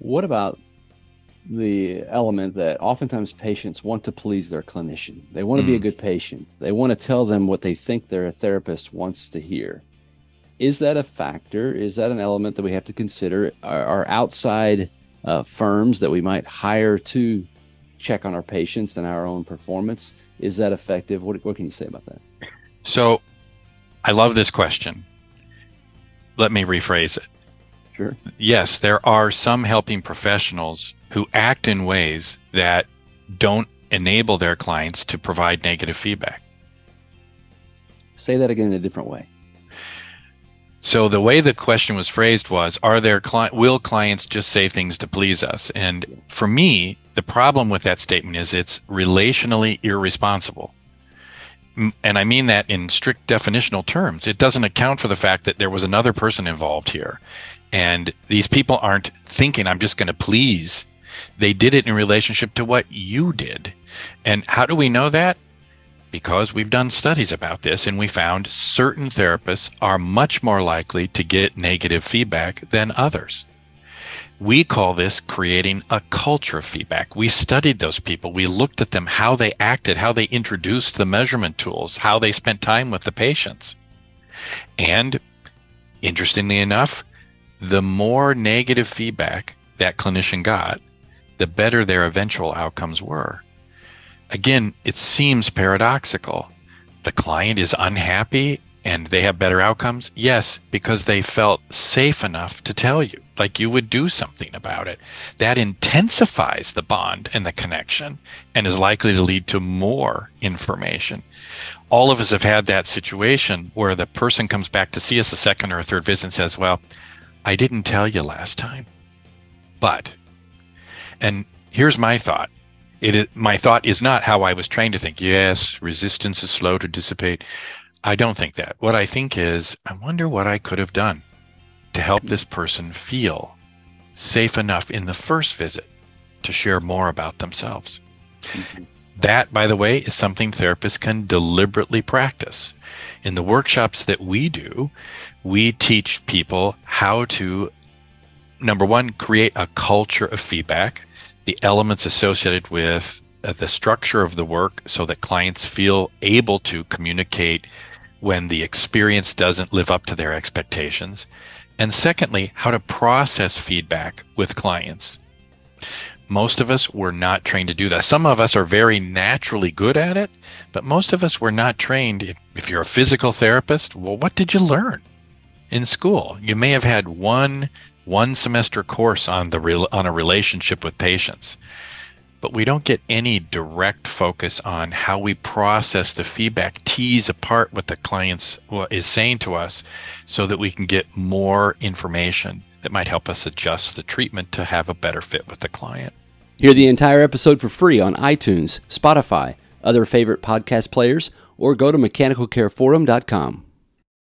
What about the element that oftentimes patients want to please their clinician? They want to be a good patient. They want to tell them what they think their therapist wants to hear. Is that a factor? Is that an element that we have to consider? Are outside firms that we might hire to check on our patients and our own performance, is that effective? What can you say about that? So I love this question. Let me rephrase it. Sure. Yes, there are some helping professionals who act in ways that don't enable their clients to provide negative feedback. Say that again in a different way. So the way the question was phrased was, will clients just say things to please us? And for me, the problem with that statement is it's relationally irresponsible. And I mean that in strict definitional terms. It doesn't account for the fact that there was another person involved here. And these people aren't thinking, I'm just going to please. They did it in relationship to what you did. And how do we know that? Because we've done studies about this, and we found certain therapists are much more likely to get negative feedback than others. We call this creating a culture of feedback. We studied those people. We looked at them, how they acted, how they introduced the measurement tools, how they spent time with the patients. And interestingly enough, the more negative feedback that clinician got, the better their eventual outcomes were. Again, it seems paradoxical. The client is unhappy and they have better outcomes? Yes, because they felt safe enough to tell you, like you would do something about it. That intensifies the bond and the connection and is likely to lead to more information. All of us have had that situation where the person comes back to see us a second or a third visit and says, well, I didn't tell you last time, but, and here's my thought. My thought is not how I was trained to think. Yes, resistance is slow to dissipate. I don't think that. What I think is, I wonder what I could have done to help this person feel safe enough in the first visit to share more about themselves. Mm-hmm. That, by the way, is something therapists can deliberately practice. In the workshops that we do, we teach people how to, number one, create a culture of feedback, the elements associated with the structure of the work so that clients feel able to communicate when the experience doesn't live up to their expectations. And secondly, how to process feedback with clients. Most of us were not trained to do that. Some of us are very naturally good at it, but most of us were not trained. If you're a physical therapist, well, what did you learn in school? You may have had one semester course on a relationship with patients, but we don't get any direct focus on how we process the feedback, tease apart what the client is saying to us so that we can get more information that might help us adjust the treatment to have a better fit with the client. Hear the entire episode for free on iTunes, Spotify, other favorite podcast players, or go to mechanicalcareforum.com.